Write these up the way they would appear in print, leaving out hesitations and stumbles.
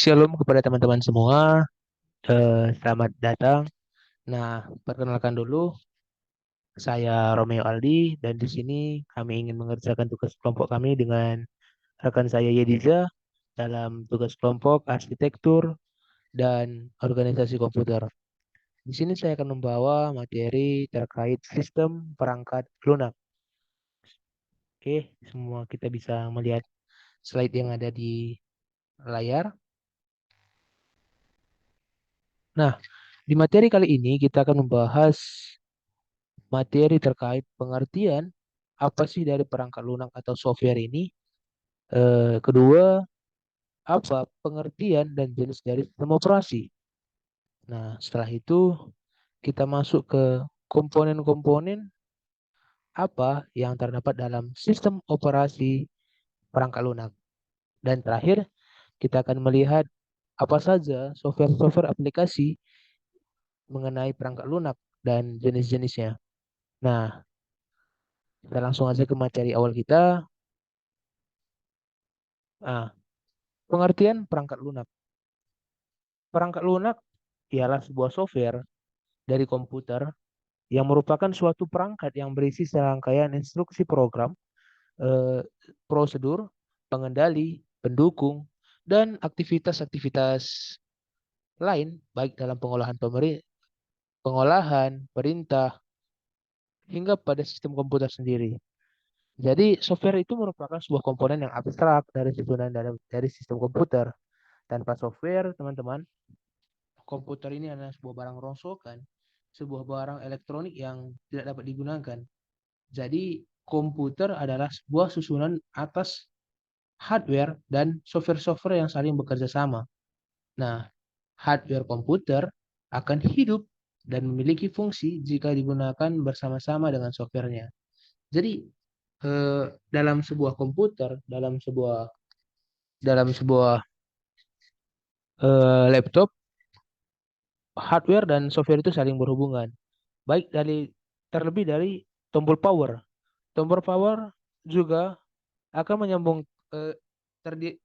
Shalom kepada teman-teman semua. Selamat datang. Nah, perkenalkan dulu, saya Romeo Aldi dan di sini kami ingin mengerjakan tugas kelompok kami dengan rekan saya Yediza dalam tugas kelompok arsitektur dan organisasi komputer. Di sini saya akan membawa materi terkait sistem perangkat lunak. Oke, semua kita bisa melihat slide yang ada di layar. Nah, di materi kali ini kita akan membahas materi terkait pengertian apa sih dari perangkat lunak atau software ini. Kedua, apa pengertian dan jenis dari sistem operasi. Nah, setelah itu kita masuk ke komponen-komponen apa yang terdapat dalam sistem operasi perangkat lunak. Dan terakhir, kita akan melihat apa saja software-software aplikasi mengenai perangkat lunak dan jenis-jenisnya. Nah, kita langsung aja ke materi awal kita. Nah, pengertian perangkat lunak. Perangkat lunak ialah sebuah software dari komputer yang merupakan suatu perangkat yang berisi serangkaian instruksi program, eh, prosedur, pengendali, pendukung, dan aktivitas-aktivitas lain baik dalam pengolahan, perintah, hingga pada sistem komputer sendiri. Jadi software itu merupakan sebuah komponen yang abstrak dari susunan dari sistem komputer. Tanpa software, teman-teman, komputer ini adalah sebuah barang rongsokan, sebuah barang elektronik yang tidak dapat digunakan. Jadi, komputer adalah sebuah susunan atas hardware dan software-software yang saling bekerja sama. Nah, hardware komputer akan hidup dan memiliki fungsi jika digunakan bersama-sama dengan softwarenya. Jadi, dalam sebuah komputer, dalam sebuah laptop, hardware dan software itu saling berhubungan. Baik terlebih dari tombol power. Tombol power juga akan menyambung eh,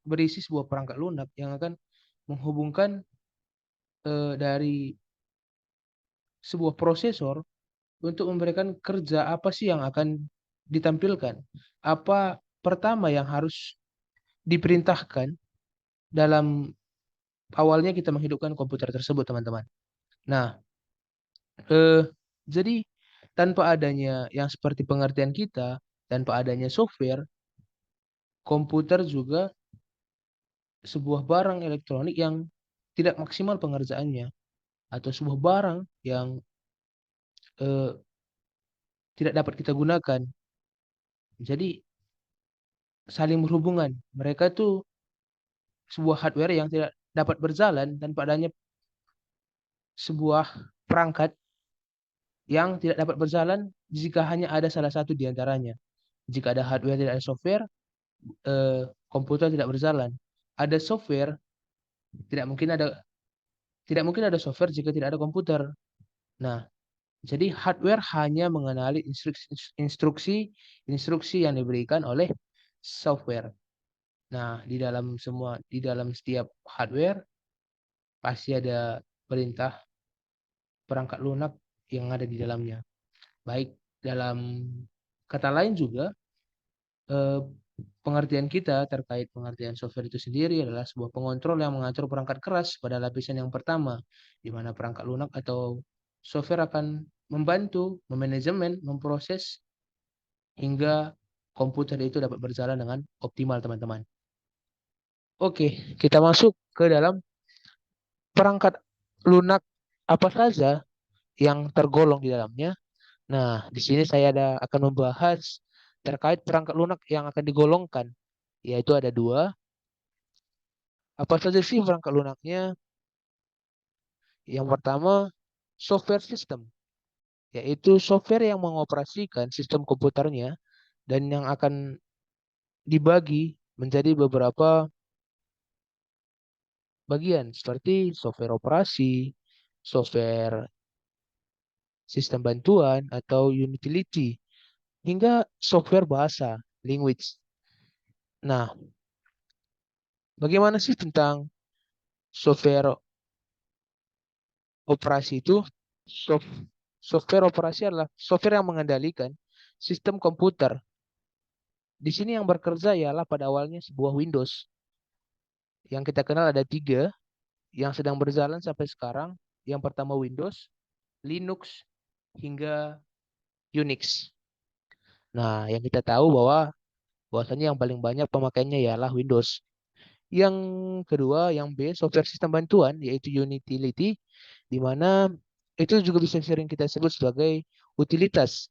berisi sebuah perangkat lunak yang akan menghubungkan dari sebuah prosesor untuk memberikan kerja apa sih yang akan ditampilkan. Apa pertama yang harus diperintahkan dalam awalnya kita menghidupkan komputer tersebut, teman-teman. Nah, eh, jadi tanpa adanya yang seperti pengertian kita, tanpa adanya software, komputer juga sebuah barang elektronik yang tidak maksimal pengerjaannya atau sebuah barang yang eh, tidak dapat kita gunakan. Jadi saling berhubungan. Mereka itu sebuah hardware yang tidak dapat berjalan tanpa adanya sebuah perangkat yang tidak dapat berjalan jika hanya ada salah satu di antaranya. Jika ada hardware tidak ada software, komputer tidak berjalan. Ada software, tidak mungkin ada tidak mungkin ada software jika tidak ada komputer. Nah, jadi hardware hanya mengenali instruksi yang diberikan oleh software. Nah, di dalam setiap hardware pasti ada perintah perangkat lunak yang ada di dalamnya. Baik dalam kata lain juga eh, pengertian kita terkait pengertian software itu sendiri adalah sebuah pengontrol yang mengatur perangkat keras pada lapisan yang pertama, di mana perangkat lunak atau software akan membantu, memanajemen, memproses hingga komputer itu dapat berjalan dengan optimal, teman-teman. Oke, kita masuk ke dalam perangkat lunak apa saja yang tergolong di dalamnya. Nah, di sini akan membahas terkait perangkat lunak yang akan digolongkan, yaitu ada dua. Apa saja sih perangkat lunaknya? Yang pertama, software system, yaitu software yang mengoperasikan sistem komputernya dan yang akan dibagi menjadi beberapa bagian seperti software operasi, software sistem bantuan atau utility, hingga software bahasa, language. Nah, bagaimana sih tentang software operasi itu software operasi adalah software yang mengendalikan sistem komputer. Di sini yang bekerja ialah pada awalnya sebuah Windows. Yang kita kenal ada 3 yang sedang berjalan sampai sekarang. Yang pertama Windows, Linux, hingga Unix. Nah, yang kita tahu bahwasanya yang paling banyak pemakaiannya ialah Windows. Yang kedua, yang B, software sistem bantuan, yaitu utility, di mana itu juga bisa sering kita sebut sebagai utilitas.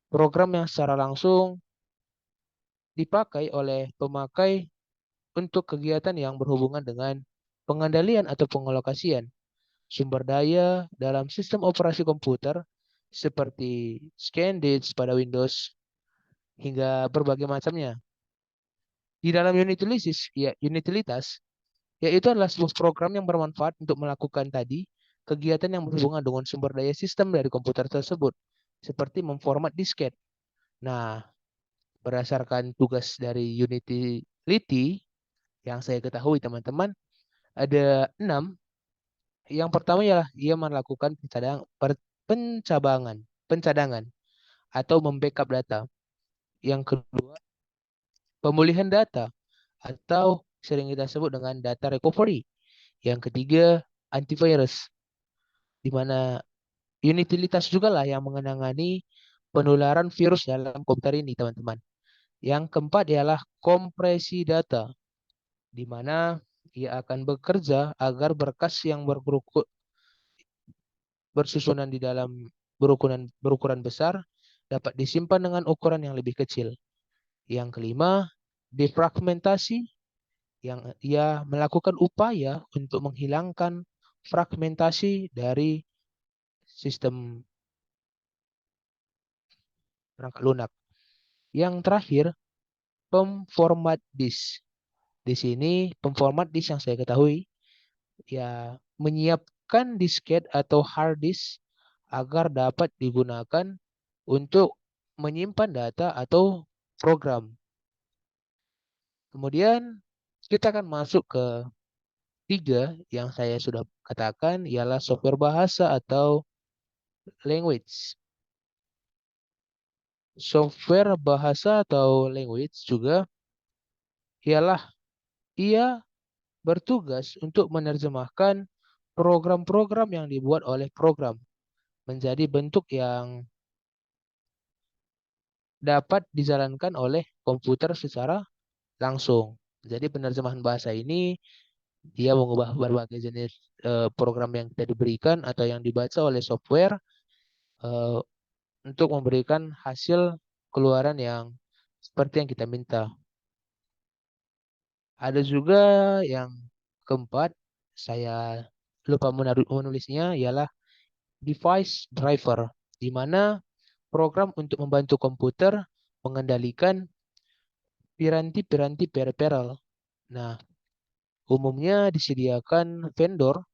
Program yang secara langsung dipakai oleh pemakai untuk kegiatan yang berhubungan dengan pengendalian atau pengalokasian sumber daya dalam sistem operasi komputer seperti ScanDisk pada Windows hingga berbagai macamnya. Di dalam unitilitas, yaitu adalah sebuah program yang bermanfaat untuk melakukan tadi kegiatan yang berhubungan dengan sumber daya sistem dari komputer tersebut, seperti memformat disket. Nah, berdasarkan tugas dari utility yang saya ketahui teman-teman, ada 6. Yang pertama ialah ia melakukan pencadangan atau membackup data. Yang kedua, pemulihan data atau sering kita sebut dengan data recovery. Yang ketiga, antivirus, di mana unitilitas juga lah yang mengenangani penularan virus dalam komputer ini, teman-teman. Yang keempat ialah kompresi data, di mana ia akan bekerja agar berkas yang bersusunan di dalam berukuran besar dapat disimpan dengan ukuran yang lebih kecil. Yang kelima, defragmentasi, yang ia melakukan upaya untuk menghilangkan fragmentasi dari sistem perangkat lunak. Yang terakhir, pemformat disk. Di sini pemformat disk yang saya ketahui ya menyiapkan disket atau hard disk agar dapat digunakan untuk menyimpan data atau program. Kemudian kita akan masuk ke 3 yang saya sudah katakan ialah software bahasa atau language. Software bahasa atau language juga ialah ia bertugas untuk menerjemahkan program-program yang dibuat oleh program menjadi bentuk yang dapat dijalankan oleh komputer secara langsung. Jadi penerjemahan bahasa ini dia mengubah berbagai jenis program yang kita diberikan atau yang dibaca oleh software eh, untuk memberikan hasil keluaran yang seperti yang kita minta. Ada juga yang keempat, saya lupa menulisnya, ialah device driver, di mana program untuk membantu komputer mengendalikan piranti-piranti peripheral. Nah, umumnya disediakan vendor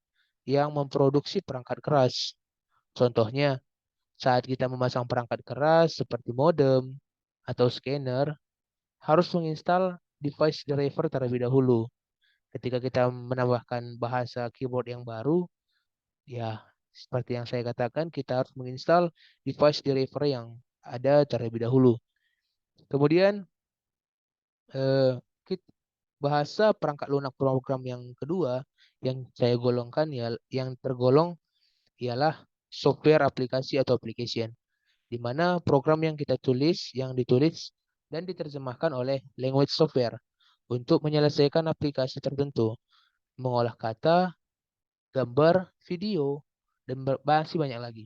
yang memproduksi perangkat keras. Contohnya, saat kita memasang perangkat keras seperti modem atau scanner, harus menginstal device driver terlebih dahulu. Ketika kita menambahkan bahasa keyboard yang baru, ya seperti yang saya katakan, kita harus menginstal device driver yang ada terlebih dahulu. Kemudian eh, bahasa perangkat lunak program yang kedua yang saya golongkan ya yang tergolong ialah software aplikasi atau application, di mana program yang kita tulis yang ditulis dan diterjemahkan oleh language software untuk menyelesaikan aplikasi tertentu, mengolah kata, gambar, video, dan masih banyak lagi.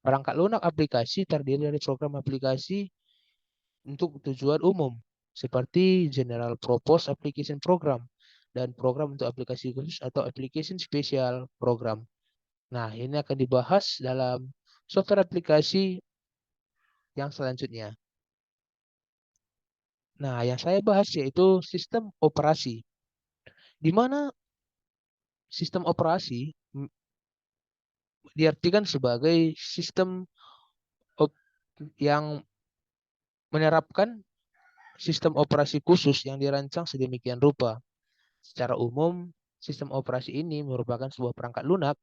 Perangkat lunak aplikasi terdiri dari program aplikasi untuk tujuan umum, seperti General Purpose Application Program dan program untuk aplikasi khusus atau application special program. Nah, ini akan dibahas dalam software aplikasi yang selanjutnya. Nah, yang saya bahas yaitu sistem operasi, di mana sistem operasi diartikan sebagai sistem yang menerapkan sistem operasi khusus yang dirancang sedemikian rupa. Secara umum, sistem operasi ini merupakan sebuah perangkat lunak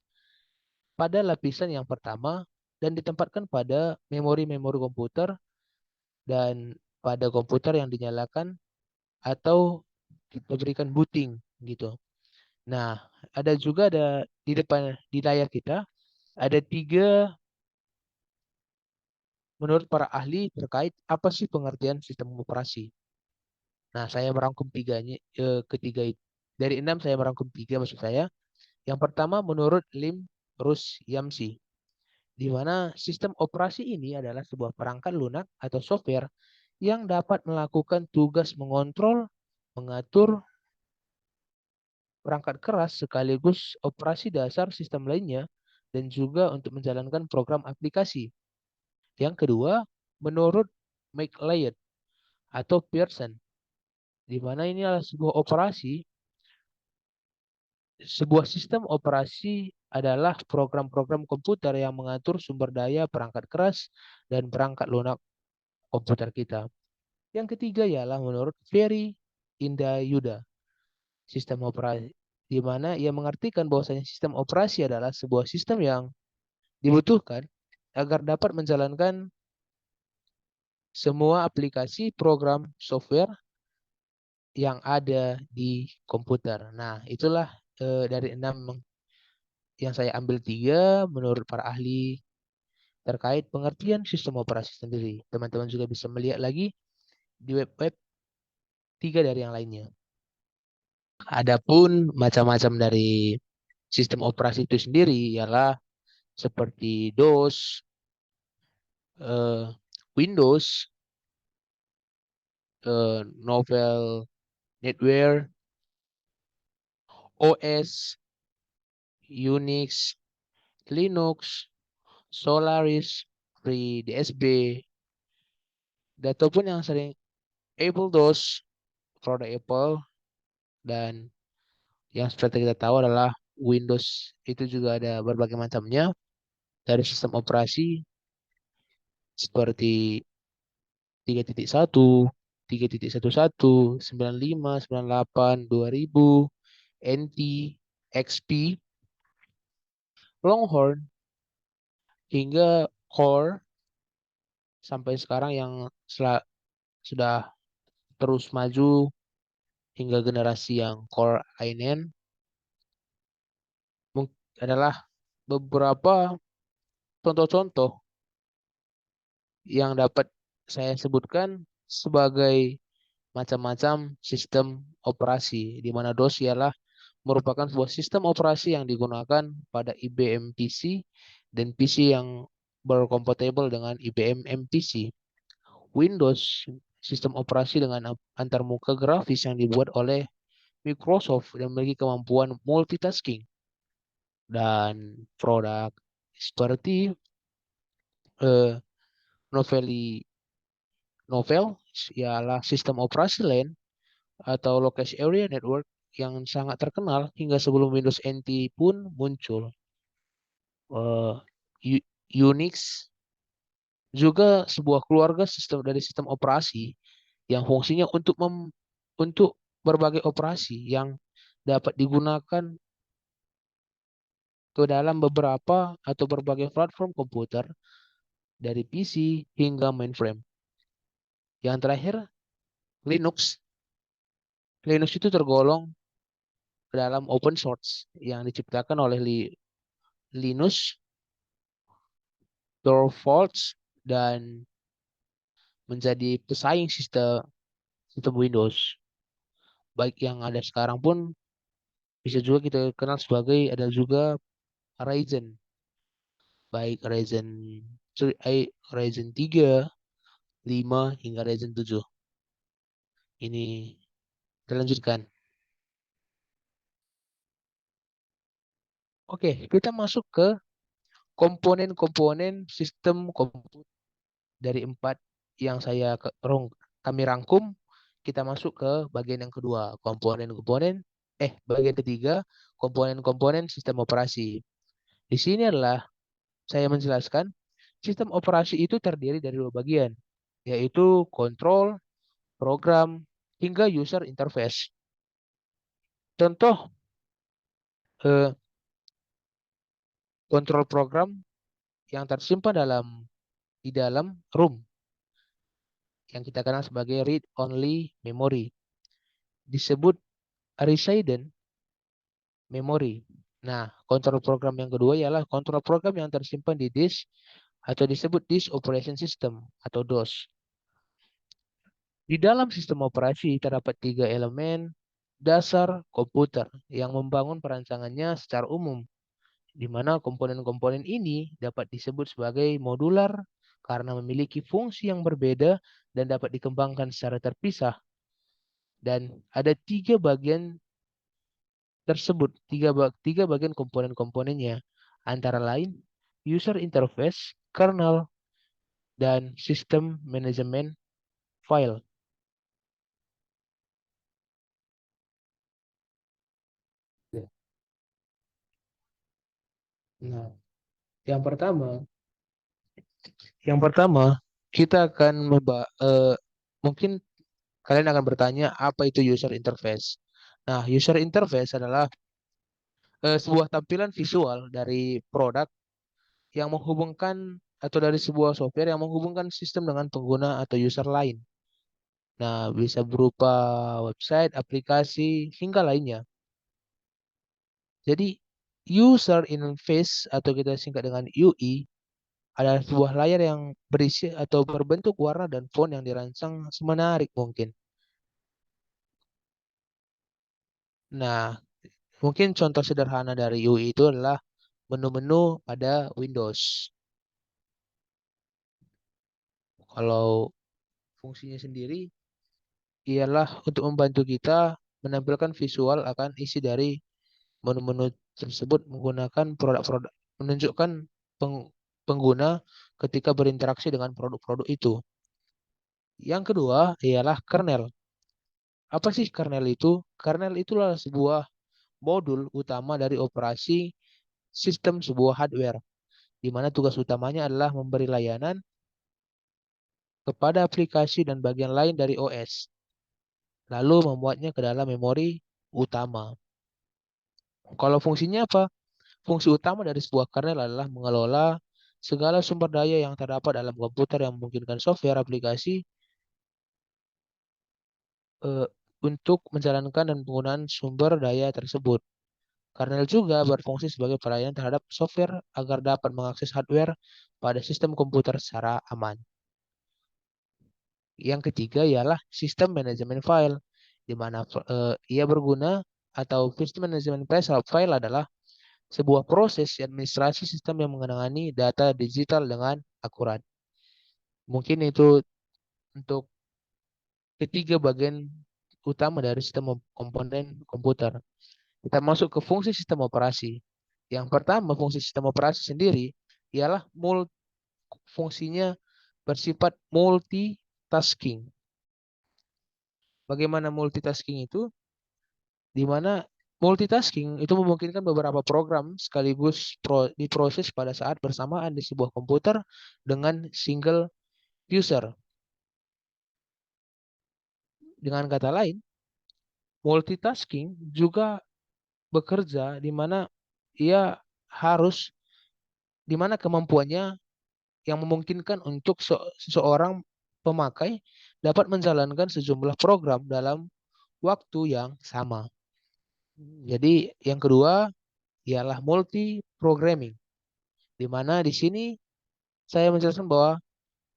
pada lapisan yang pertama dan ditempatkan pada memori-memori komputer dan pada komputer yang dinyalakan atau diberikan booting gitu. Nah, ada di depan di layar kita ada tiga menurut para ahli terkait apa sih pengertian sistem operasi. Nah, saya merangkum ketiga itu. Dari enam saya merangkum tiga maksud saya. Yang pertama menurut Lim Rus Yamsi, di mana sistem operasi ini adalah sebuah perangkat lunak atau software yang dapat melakukan tugas mengontrol, mengatur perangkat keras sekaligus operasi dasar sistem lainnya dan juga untuk menjalankan program aplikasi. Yang kedua, menurut Mike Layet atau Pearson, di mana ini adalah sebuah sistem operasi adalah program-program komputer yang mengatur sumber daya perangkat keras dan perangkat lunak komputer kita. Yang ketiga ialah menurut Ferry Indayuda, sistem operasi, di mana ia mengartikan bahwasanya sistem operasi adalah sebuah sistem yang dibutuhkan agar dapat menjalankan semua aplikasi program software yang ada di komputer. Nah, itulah dari enam yang saya ambil tiga menurut para ahli terkait pengertian sistem operasi sendiri. Teman-teman juga bisa melihat lagi di web-web tiga dari yang lainnya. Adapun macam-macam dari sistem operasi itu sendiri ialah seperti DOS, eh, Windows, Novel Netware, OS, Unix, Linux, Solaris, FreeDSB, ataupun yang sering Apple DOS, produk Apple, dan yang seperti kita tahu adalah Windows. Itu juga ada berbagai macamnya dari sistem operasi seperti 3.1, 3.11, 95, 98, 2000, NT, XP, Longhorn, hingga Core sampai sekarang yang sudah terus maju hingga generasi yang Core i9 adalah beberapa contoh-contoh yang dapat saya sebutkan sebagai macam-macam sistem operasi, di mana DOS ialah merupakan sebuah sistem operasi yang digunakan pada IBM PC dan PC yang berkompatibel dengan IBM MPC. Windows, sistem operasi dengan antarmuka grafis yang dibuat oleh Microsoft dan memiliki kemampuan multitasking. Dan produk seperti eh, Noveli Novel ialah sistem operasi lain atau Location Area Network yang sangat terkenal hingga sebelum Windows NT pun muncul. Eh, Unix juga sebuah keluarga sistem dari sistem operasi yang fungsinya untuk berbagai operasi yang dapat digunakan ke dalam beberapa atau berbagai platform komputer dari PC hingga mainframe. Yang terakhir, Linux. Linux itu tergolong ke dalam open source yang diciptakan oleh Linus Torvalds dan menjadi pesaing sistem sistem Windows. Baik yang ada sekarang pun bisa juga kita kenal sebagai ada juga Ryzen. Baik Ryzen 3, 5 hingga Ryzen 7. Ini kita lanjutkan. Oke, kita masuk ke komponen-komponen sistem komputer dari empat yang kami rangkum. Kita masuk ke bagian yang kedua, bagian ketiga, komponen-komponen sistem operasi. Di sini adalah saya menjelaskan sistem operasi itu terdiri dari dua bagian, yaitu kontrol, program, hingga user interface. Contoh eh, kontrol program yang tersimpan di dalam ROM yang kita kenal sebagai read only memory. Disebut resident memory. Nah, kontrol program yang kedua ialah kontrol program yang tersimpan di disk atau disebut disk operation system atau DOS. Di dalam sistem operasi terdapat tiga elemen dasar komputer yang membangun perancangannya secara umum, di mana komponen-komponen ini dapat disebut sebagai modular karena memiliki fungsi yang berbeda dan dapat dikembangkan secara terpisah. Dan ada tiga bagian tersebut, tiga bagian komponen-komponennya, antara lain user interface, kernel, dan sistem manajemen file. Nah, yang pertama, yang pertama kita akan mungkin kalian akan bertanya apa itu user interface. Nah, user interface adalah sebuah tampilan visual dari produk yang menghubungkan atau dari sebuah software yang menghubungkan sistem dengan pengguna atau user lain. Nah, bisa berupa website, aplikasi, hingga lainnya. Jadi, user interface atau kita singkat dengan UI adalah sebuah layar yang berisi atau berbentuk warna dan font yang dirancang semenarik mungkin. Nah, mungkin contoh sederhana dari UI itu adalah menu-menu pada Windows. Kalau fungsinya sendiri ialah untuk membantu kita menampilkan visual akan isi dari menu-menu tersebut menggunakan produk-produk, menunjukkan pengguna ketika berinteraksi dengan produk-produk itu. Yang kedua ialah kernel. Apa sih kernel itu? Kernel itulah sebuah modul utama dari operasi sistem sebuah hardware, di mana tugas utamanya adalah memberi layanan kepada aplikasi dan bagian lain dari OS, lalu memuatnya ke dalam memori utama. Kalau fungsinya apa? Fungsi utama dari sebuah kernel adalah mengelola segala sumber daya yang terdapat dalam komputer yang memungkinkan software aplikasi eh, untuk menjalankan dan penggunaan sumber daya tersebut. Kernel juga berfungsi sebagai pelayanan terhadap software agar dapat mengakses hardware pada sistem komputer secara aman. Yang ketiga ialah sistem manajemen file, di mana ia berguna atau sistem manajemen file adalah sebuah proses administrasi sistem yang mengenangani data digital dengan akurat. Mungkin itu untuk ketiga bagian utama dari sistem komponen komputer. Kita masuk ke fungsi sistem operasi. Yang pertama, fungsi sistem operasi sendiri ialah fungsinya bersifat multitasking. Bagaimana multitasking itu? Di mana multitasking itu memungkinkan beberapa program sekaligus diproses pada saat bersamaan di sebuah komputer dengan single user. Dengan kata lain, multitasking juga bekerja di mana ia harus di mana kemampuannya yang memungkinkan untuk seseorang pemakai dapat menjalankan sejumlah program dalam waktu yang sama. Jadi yang kedua ialah multi programming, di mana di sini saya menjelaskan bahwa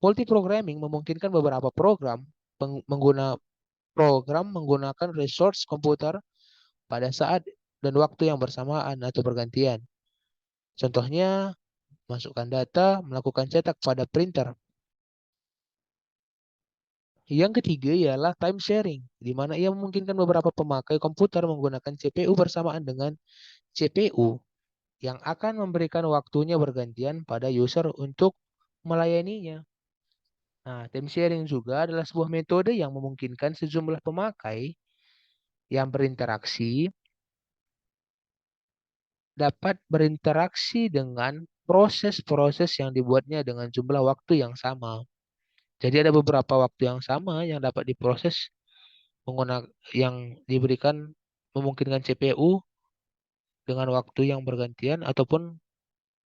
multi programming memungkinkan beberapa program menggunakan resource komputer pada saat dan waktu yang bersamaan atau bergantian. Contohnya, masukkan data, melakukan cetak pada printer. Yang ketiga ialah time sharing, di mana ia memungkinkan beberapa pemakai komputer menggunakan CPU bersamaan dengan CPU yang akan memberikan waktunya bergantian pada user untuk melayaninya. Nah, time sharing juga adalah sebuah metode yang memungkinkan sejumlah pemakai yang dapat berinteraksi dengan proses-proses yang dibuatnya dengan jumlah waktu yang sama. Jadi ada beberapa waktu yang sama yang dapat diproses menggunakan yang diberikan memungkinkan CPU dengan waktu yang bergantian ataupun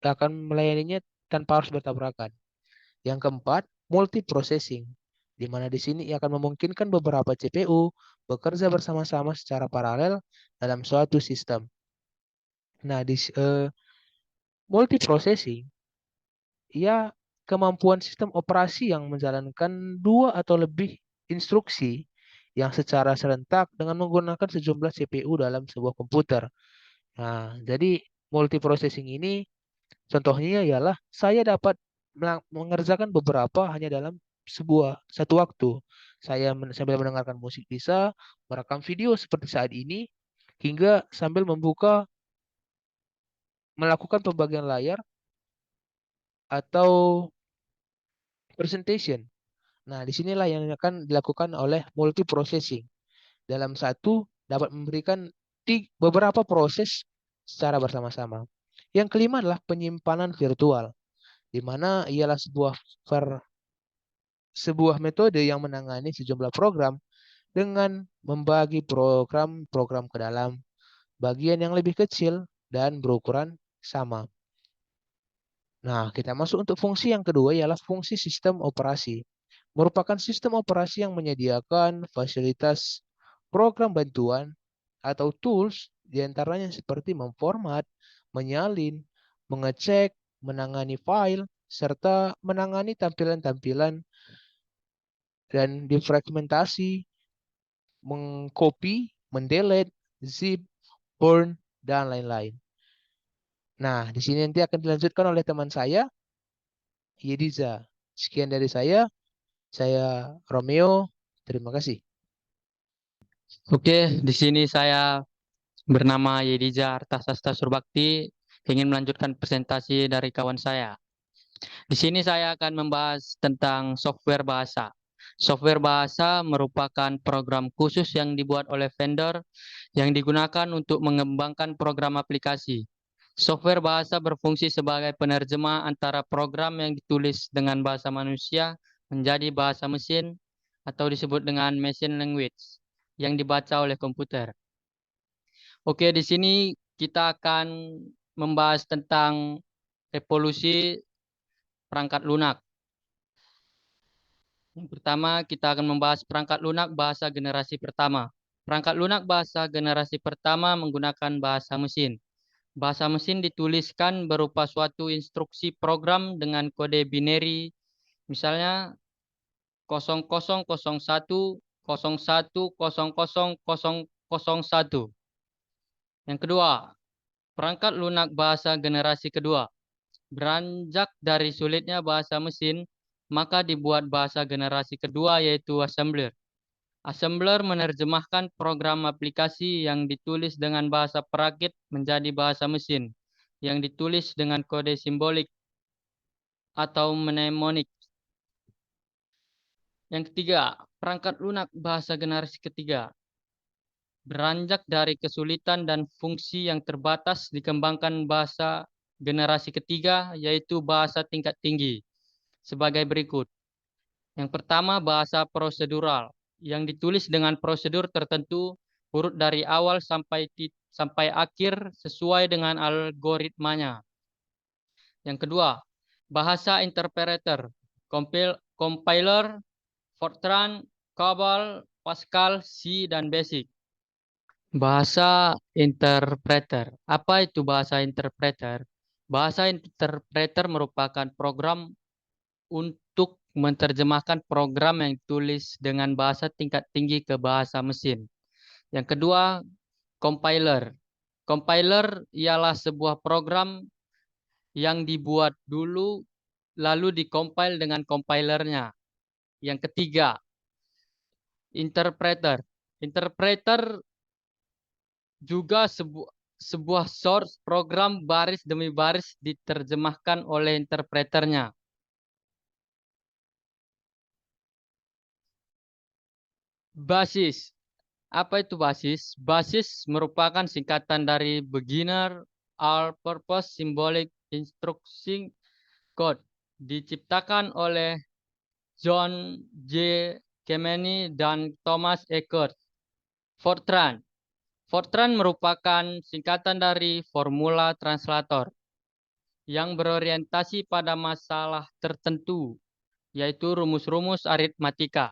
akan melayaninya tanpa harus bertabrakan. Yang keempat, multiprocessing, di mana di sini ia akan memungkinkan beberapa CPU bekerja bersama-sama secara paralel dalam suatu sistem. Nah, multiprocessing, ia kemampuan sistem operasi yang menjalankan dua atau lebih instruksi yang secara serentak dengan menggunakan sejumlah CPU dalam sebuah komputer. Nah, jadi multiprocessing ini contohnya ialah saya dapat mengerjakan beberapa hanya dalam satu waktu. Saya sambil mendengarkan musik bisa, merekam video seperti saat ini, hingga sambil melakukan pembagian layar atau presentation. Nah, disinilah yang akan dilakukan oleh multiprocessing. Dalam satu dapat memberikan beberapa proses secara bersama-sama. Yang kelima adalah penyimpanan virtual, di mana ialah sebuah metode yang menangani sejumlah program dengan membagi program-program ke dalam bagian yang lebih kecil dan berukuran sama. Nah, kita masuk untuk fungsi yang kedua ialah fungsi sistem operasi. Merupakan sistem operasi yang menyediakan fasilitas program bantuan atau tools diantaranya seperti memformat, menyalin, mengecek, menangani file, serta menangani tampilan-tampilan dan defragmentasi, mengcopy, mendelete, zip, burn, dan lain-lain. Nah, di sini nanti akan dilanjutkan oleh teman saya, Yediza. Sekian dari saya Romeo. Terima kasih. Oke, di sini saya bernama Yediza Artasasta Surbakti ingin melanjutkan presentasi dari kawan saya. Di sini saya akan membahas tentang software bahasa. Software bahasa merupakan program khusus yang dibuat oleh vendor yang digunakan untuk mengembangkan program aplikasi. Software bahasa berfungsi sebagai penerjemah antara program yang ditulis dengan bahasa manusia menjadi bahasa mesin atau disebut dengan machine language yang dibaca oleh komputer. Oke, di sini kita akan membahas tentang evolusi perangkat lunak. Yang pertama, kita akan membahas perangkat lunak bahasa generasi pertama. Perangkat lunak bahasa generasi pertama menggunakan bahasa mesin. Bahasa mesin dituliskan berupa suatu instruksi program dengan kode binary, misalnya 0001 01000001. Yang kedua, perangkat lunak bahasa generasi kedua. Beranjak dari sulitnya bahasa mesin, maka dibuat bahasa generasi kedua yaitu assembler. Assembler menerjemahkan program aplikasi yang ditulis dengan bahasa perakit menjadi bahasa mesin, yang ditulis dengan kode simbolik atau mnemonik. Yang ketiga, perangkat lunak bahasa generasi ketiga. Beranjak dari kesulitan dan fungsi yang terbatas dikembangkan bahasa generasi ketiga yaitu bahasa tingkat tinggi sebagai berikut. Yang pertama bahasa prosedural yang ditulis dengan prosedur tertentu urut dari awal sampai akhir sesuai dengan algoritmanya. Yang kedua, bahasa interpreter, compiler, Fortran, COBOL, Pascal, C, dan BASIC. Bahasa interpreter. Apa itu bahasa interpreter? Bahasa interpreter merupakan program untuk menerjemahkan program yang ditulis dengan bahasa tingkat tinggi ke bahasa mesin. Yang kedua, compiler. Compiler ialah sebuah program yang dibuat dulu lalu dikompil dengan compilernya. Yang ketiga, interpreter. Interpreter juga sebuah source program baris demi baris diterjemahkan oleh interpreternya. Basis. Apa itu basis? Basis merupakan singkatan dari Beginner All-Purpose Symbolic Instruction Code. Diciptakan oleh John J. Kemeny dan Thomas Eckert. Fortran. Fortran merupakan singkatan dari formula translator yang berorientasi pada masalah tertentu, yaitu rumus-rumus aritmatika.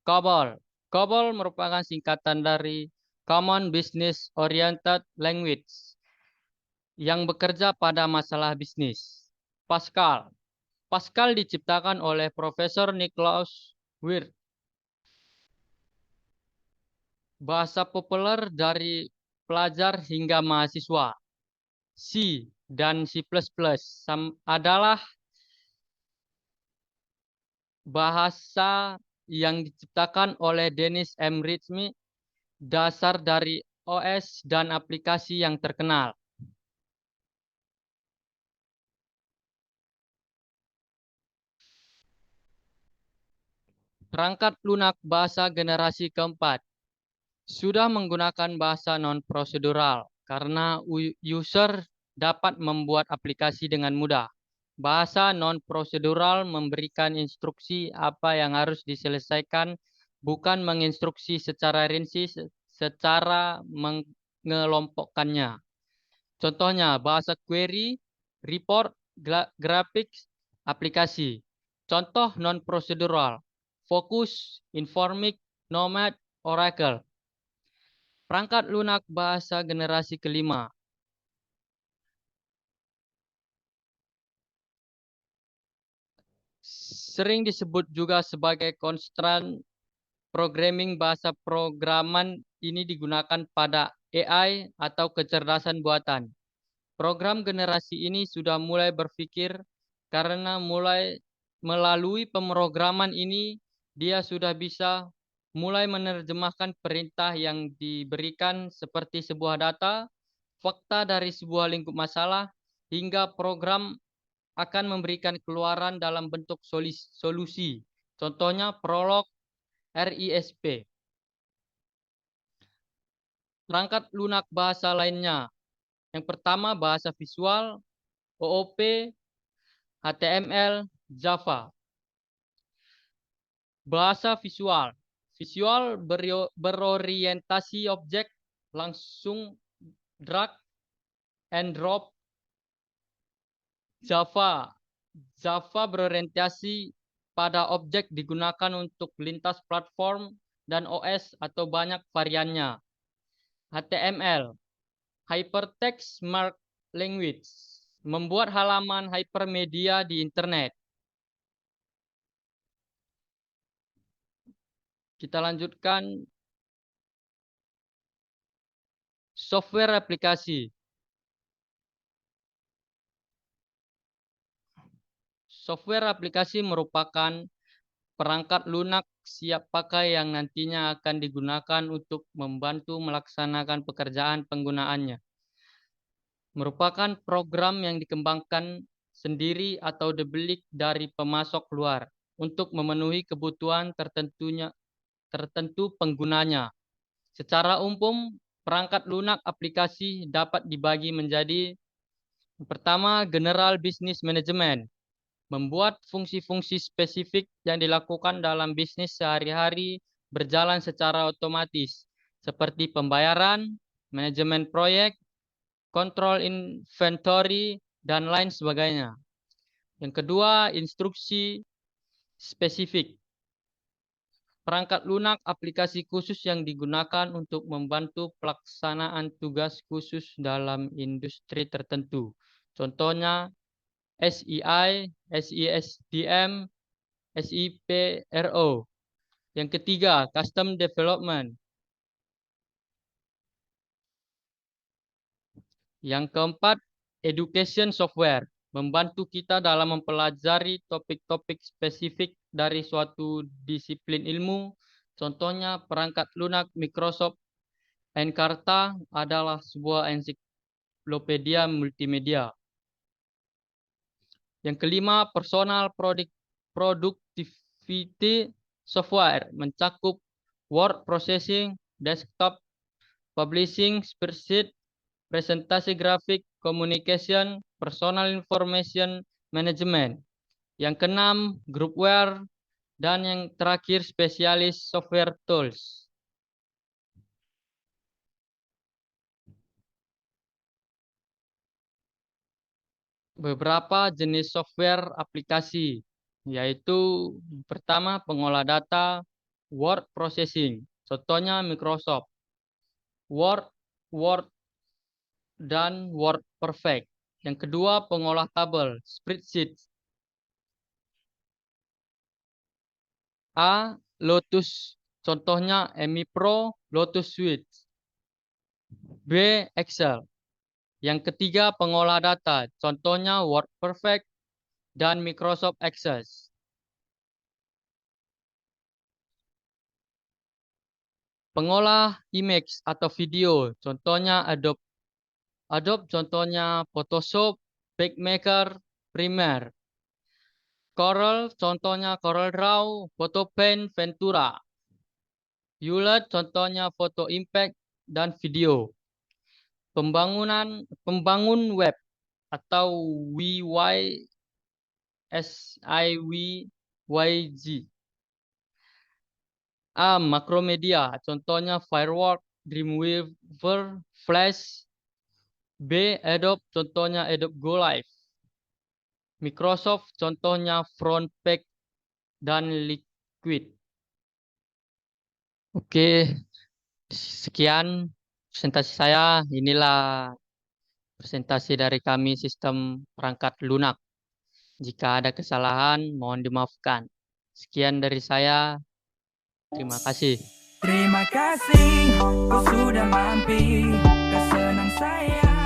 COBOL. COBOL merupakan singkatan dari Common Business Oriented Language yang bekerja pada masalah bisnis. Pascal. Pascal diciptakan oleh Profesor Niklaus Wirth. Bahasa populer dari pelajar hingga mahasiswa. C dan C++ adalah bahasa yang diciptakan oleh Dennis M. Ritchie, dasar dari OS dan aplikasi yang terkenal. Perangkat lunak bahasa generasi keempat sudah menggunakan bahasa non-prosedural karena user dapat membuat aplikasi dengan mudah. Bahasa non-prosedural memberikan instruksi apa yang harus diselesaikan, bukan menginstruksi secara rinci secara mengelompokkannya. Contohnya, bahasa query, report, graphics, aplikasi. Contoh non-prosedural, Focus, Informix, Nomad, Oracle. Perangkat lunak bahasa generasi kelima. Sering disebut juga sebagai constraint programming. Bahasa programan ini digunakan pada AI atau kecerdasan buatan. Program generasi ini sudah mulai berpikir karena melalui pemrograman ini dia sudah bisa mulai menerjemahkan perintah yang diberikan seperti sebuah data, fakta dari sebuah lingkup masalah, hingga program akan memberikan keluaran dalam bentuk solusi. Contohnya Prolog, RISP. Perangkat lunak bahasa lainnya. Yang pertama bahasa visual, OOP, HTML, Java. Bahasa visual. Visual berorientasi objek, langsung drag and drop. Java. Java berorientasi pada objek, digunakan untuk lintas platform dan OS atau banyak variannya. HTML. Hypertext Markup Language. Membuat halaman hypermedia di internet. Kita lanjutkan software aplikasi. Software aplikasi merupakan perangkat lunak siap pakai yang nantinya akan digunakan untuk membantu melaksanakan pekerjaan penggunaannya. Merupakan program yang dikembangkan sendiri atau dibeli dari pemasok luar untuk memenuhi kebutuhan tertentu penggunanya. Secara umum, perangkat lunak aplikasi dapat dibagi menjadi yang pertama, General Business Management. Membuat fungsi-fungsi spesifik yang dilakukan dalam bisnis sehari-hari berjalan secara otomatis, seperti pembayaran, manajemen proyek, kontrol inventory, dan lain sebagainya. Yang kedua, instruksi spesifik. Perangkat lunak aplikasi khusus yang digunakan untuk membantu pelaksanaan tugas khusus dalam industri tertentu. Contohnya SEI, SESDM, SIPRO. Yang ketiga, Custom Development. Yang keempat, Education Software. Membantu kita dalam mempelajari topik-topik spesifik dari suatu disiplin ilmu. Contohnya, perangkat lunak Microsoft Encarta adalah sebuah ensiklopedia multimedia. Yang kelima, Personal Productivity Software. Mencakup word processing, desktop publishing, spreadsheet, presentasi grafik, communication, personal information management. Yang keenam, groupware. Dan yang terakhir, spesialis software tools. beberapa jenis software aplikasi, yaitu pertama pengolah data, word processing, contohnya Microsoft Word, Word, dan Word Perfect. Yang kedua pengolah tabel, spreadsheet. A. Lotus, contohnya EMI Pro, Lotus Suite. B. Excel. Yang ketiga pengolah data, contohnya Word Perfect dan Microsoft Access. Pengolah image atau video, contohnya Adobe. Adobe contohnya Photoshop, PageMaker, Premiere. Corel contohnya CorelDRAW, PhotoPaint, Ventura. Euler contohnya Photo Impact dan video. Pembangun web atau SIWYG. A. Makromedia, contohnya Firework, Dreamweaver, Flash. B. Adobe, contohnya Adobe Go Live. Microsoft, contohnya Frontpage dan Liquid. Oke, sekian presentasi saya. Inilah presentasi dari kami sistem perangkat lunak. Jika ada kesalahan, mohon dimaafkan. Sekian dari saya. Terima kasih. Terima kasih, kau sudah mampir ke senang saya.